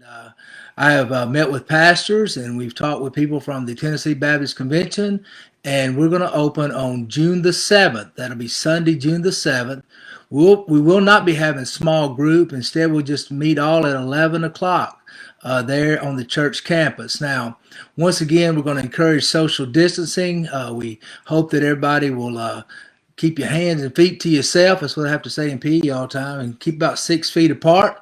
Uh, I have met with pastors and we've talked with people from the Tennessee Baptist Convention, and we're going to open on June the 7th. That'll be Sunday, June the 7th. We will not be having small group. Instead, we'll just meet all at 11 o'clock there on the church campus. Now, once again, we're going to encourage social distancing. We hope that everybody will keep your hands and feet to yourself. That's what I have to say in PE all the time, and keep about 6 feet apart.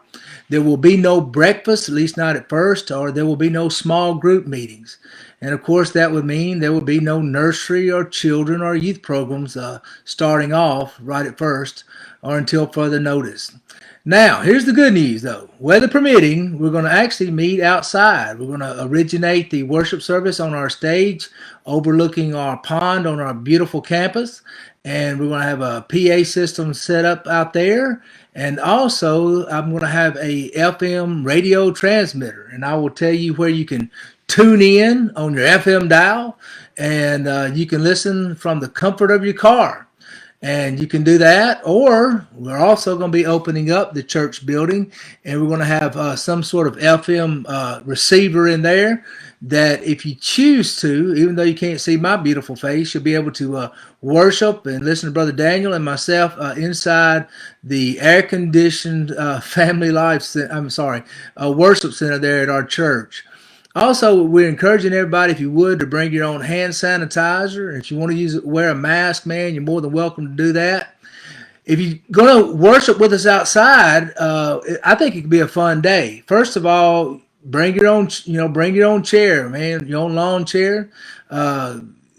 There will be no breakfast, at least not at first, or there will be no small group meetings. And of course, that would mean there will be no nursery or children or youth programs starting off right at first or until further notice. Now, here's the good news though. Weather permitting, we're going to actually meet outside. We're going to originate the worship service on our stage overlooking our pond on our beautiful campus. And we're going to have a PA system set up out there. And also, I'm going to have a FM radio transmitter. And I will tell you where you can tune in on your FM dial. And you can listen from the comfort of your car. And you can do that, or we're also going to be opening up the church building, and we're going to have some sort of FM receiver in there that if you choose to, even though you can't see my beautiful face, you'll be able to worship and listen to Brother Daniel and myself inside the air-conditioned Family Life, worship center there at our church. Also, we're encouraging everybody, if you would, to bring your own hand sanitizer. If you want to wear a mask, man, you're more than welcome to do that. If you're going to worship with us outside, I think it could be a fun day. First of all, bring your own, bring your own chair, man, your own lawn chair.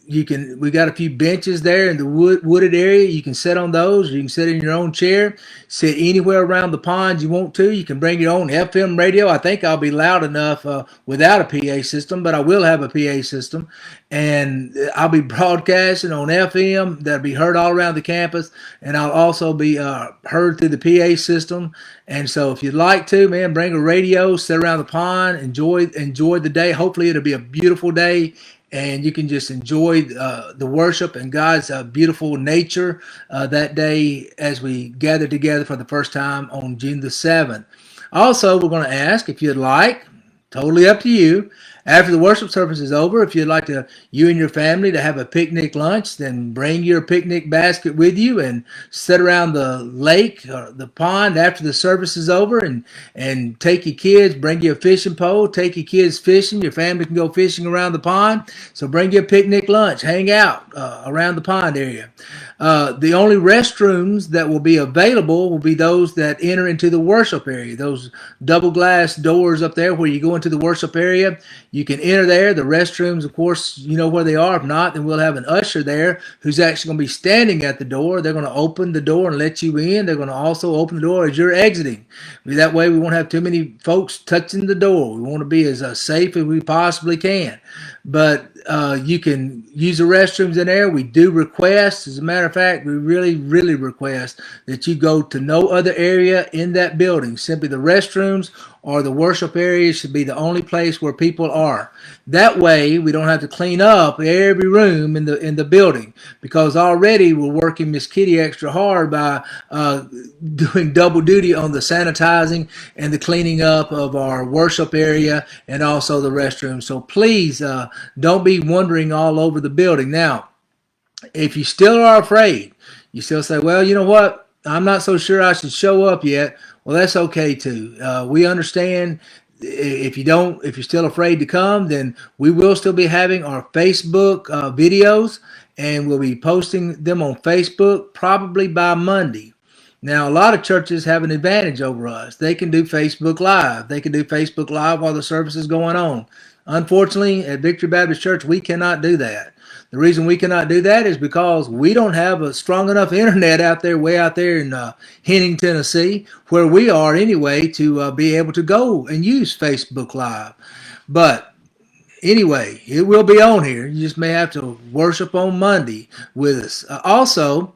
We got a few benches there in the wooded area. You can sit on those. You can sit in your own chair. Sit anywhere around the pond you want to. You can bring your own FM radio. I think I'll be loud enough without a PA system, but I will have a PA system. And I'll be broadcasting on FM that'll be heard all around the campus. And I'll also be heard through the PA system. And so if you'd like to, man, bring a radio, sit around the pond, enjoy the day. Hopefully it'll be a beautiful day, and you can just enjoy the worship and God's beautiful nature that day as we gather together for the first time on June the 7th. Also, we're going to ask if you'd like, totally up to you, after the worship service is over, if you'd like you and your family to have a picnic lunch, then bring your picnic basket with you and sit around the lake or the pond after the service is over, and take your kids, bring your fishing pole, take your kids fishing. Your family can go fishing around the pond. So bring your picnic lunch, hang out around the pond area. The only restrooms that will be available will be those that enter into the worship area, those double glass doors up there where you go into the worship area. You can enter there. The restrooms, of course, you know where they are. If not, then we'll have an usher there who's actually going to be standing at the door. They're going to open the door and let you in. They're going to also open the door as you're exiting. That way we won't have too many folks touching the door. We want to be as safe as we possibly can. But you can use the restrooms in there. We do request, as a matter of fact, we really, really request that you go to no other area in that building. Simply the restrooms or the worship area should be the only place where people are. That way, we don't have to clean up every room in the building, because already we're working Miss Kitty extra hard by doing double duty on the sanitizing and the cleaning up of our worship area and also the restroom. So please don't be wandering all over the building. Now, if you still are afraid, you still say, well, you know what? I'm not so sure I should show up yet. Well, that's okay too. We understand. If you're still afraid to come, then we will still be having our Facebook videos, and we'll be posting them on Facebook probably by Monday. Now, a lot of churches have an advantage over us. They can do Facebook Live. They can do Facebook Live while the service is going on. Unfortunately, at Victory Baptist Church, we cannot do that. The reason we cannot do that is because we don't have a strong enough internet way out there in Henning, Tennessee, where we are anyway, to be able to go and use Facebook Live. But anyway, it will be on here. You just may have to worship on Monday with us. Also,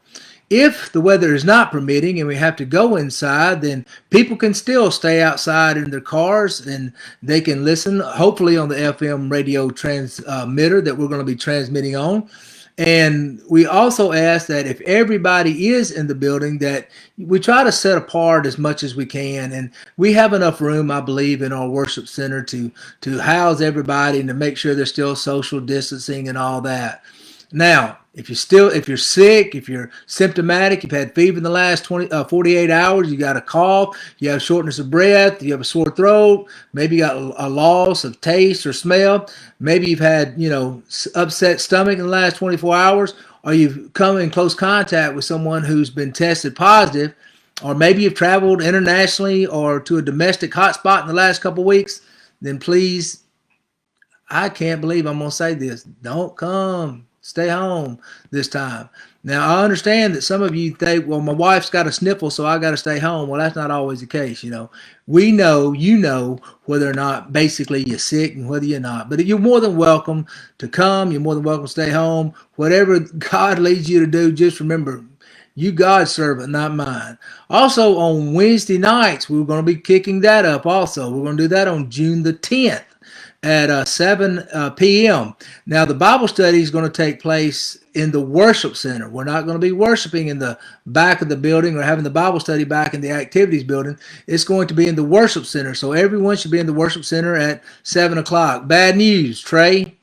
if the weather is not permitting and we have to go inside, then people can still stay outside in their cars, and they can listen, hopefully on the FM radio transmitter that we're going to be transmitting on. And we also ask that if everybody is in the building, that we try to set apart as much as we can. And we have enough room, I believe, in our worship center to house everybody and to make sure there's still social distancing and all that. Now, if you're sick, if you're symptomatic, you've had fever in the last 48 hours, you got a cough, you have shortness of breath, you have a sore throat, maybe you got a loss of taste or smell, maybe you've had, upset stomach in the last 24 hours, or you've come in close contact with someone who's been tested positive, or maybe you've traveled internationally or to a domestic hotspot in the last couple of weeks, then please, I can't believe I'm going to say this. Don't come. Stay home this time. Now, I understand that some of you think, well, my wife's got a sniffle, so I got to stay home. Well, that's not always the case. We know, whether or not basically you're sick and whether you're not. But you're more than welcome to come. You're more than welcome to stay home. Whatever God leads you to do, just remember, you God's servant, not mine. Also, on Wednesday nights, we're going to be kicking that up also. We're going to do that on June the 10th. At 7 p.m. Now, the Bible study is going to take place in the worship center. We're not going to be worshiping in the back of the building or having the Bible study back in the activities building. It's going to be in the worship center. So everyone should be in the worship center at 7 o'clock. Bad news, Trey.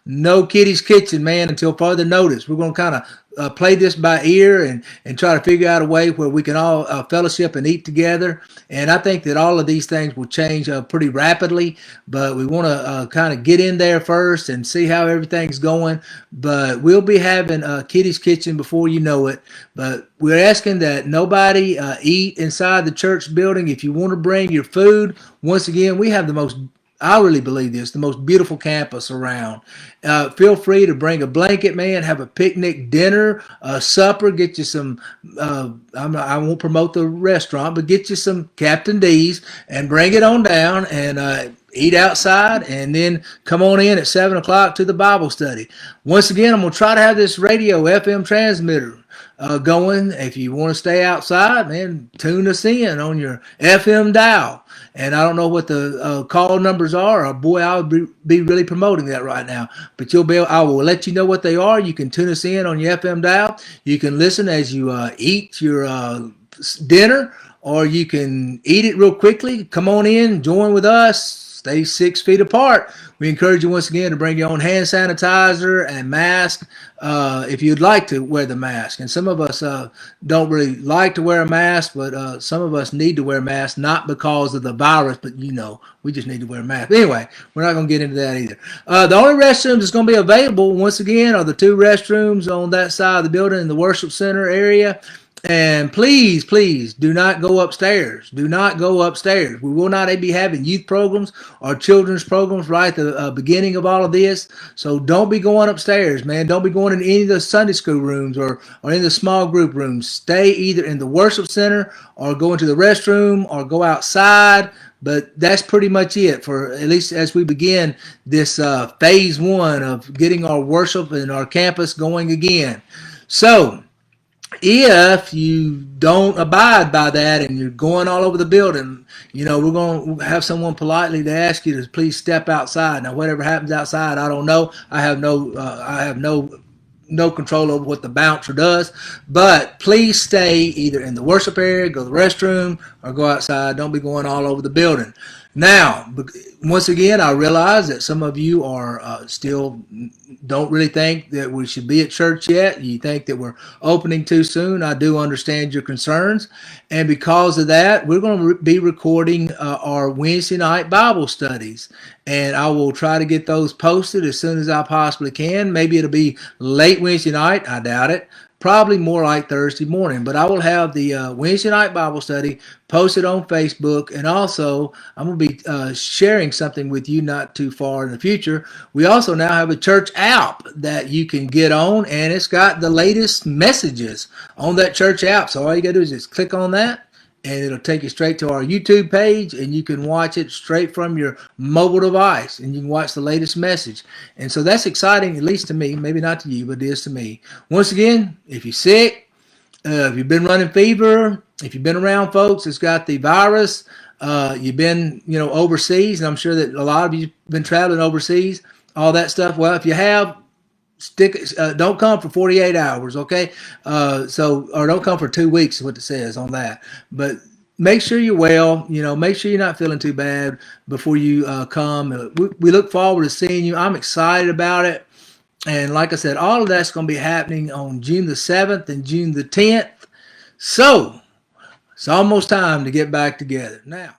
No Kitty's Kitchen, man, until further notice. We're going to kind of play this by ear and try to figure out a way where we can all fellowship and eat together. And I think that all of these things will change pretty rapidly, but we want to kind of get in there first and see how everything's going. But we'll be having Kitty's Kitchen before you know it. But we're asking that nobody eat inside the church building. If you want to bring your food, once again, we have I really believe this, the most beautiful campus around. Feel free to bring a blanket, man, have a picnic dinner, a supper, get you some, I won't promote the restaurant, but get you some Captain D's and bring it on down and eat outside and then come on in at 7 o'clock to the Bible study. Once again, I'm going to try to have this radio FM transmitter going. If you want to stay outside, man, tune us in on your FM dial. And I don't know what the call numbers are. Or boy, I would be really promoting that right now. But I will let you know what they are. You can tune us in on your FM dial. You can listen as you eat your dinner, or you can eat it real quickly. Come on in, join with us. Stay 6 feet apart. We encourage you once again to bring your own hand sanitizer and mask if you'd like to wear the mask. And some of us don't really like to wear a mask, but some of us need to wear masks, not because of the virus, but we just need to wear a mask. Anyway, we're not going to get into that either. The only restrooms that's going to be available, once again, are the 2 restrooms on that side of the building in the worship center area. And please, please do not go upstairs. Do not go upstairs. We will not be having youth programs or children's programs right at the beginning of all of this. So don't be going upstairs, man. Don't be going in any of the Sunday school rooms or in the small group rooms. Stay either in the worship center or go into the restroom or go outside. But that's pretty much it for at least as we begin this phase 1 of getting our worship and our campus going again. So, if you don't abide by that and you're going all over the building, we're going to have someone politely to ask you to please step outside. Now, whatever happens outside, I don't know. I have no control over what the bouncer does, but please stay either in the worship area, go to the restroom, or go outside. Don't be going all over the building. Now, once again, I realize that some of you are still don't really think that we should be at church yet. You think that we're opening too soon. I do understand your concerns. And because of that, we're going to be recording our Wednesday night Bible studies. And I will try to get those posted as soon as I possibly can. Maybe it'll be late Wednesday night. I doubt it. Probably more like Thursday morning, but I will have the Wednesday night Bible study posted on Facebook, and also I'm going to be sharing something with you not too far in the future. We also now have a church app that you can get on, and it's got the latest messages on that church app. So all you got to do is just click on that, and it'll take you straight to our YouTube page, and you can watch it straight from your mobile device, and you can watch the latest message. And so that's exciting, at least to me, maybe not to you, but it is to me. Once again, if you're sick, if you've been running fever, if you've been around folks that's got the virus, you've been, overseas, and I'm sure that a lot of you've been traveling overseas, all that stuff. Well, if you have, don't come for 48 hours, okay? Or don't come for 2 weeks is what it says on that. But make sure you're well, make sure you're not feeling too bad before you come. We look forward to seeing you. I'm excited about it. And like I said, all of that's going to be happening on June the 7th and June the 10th. So it's almost time to get back together now.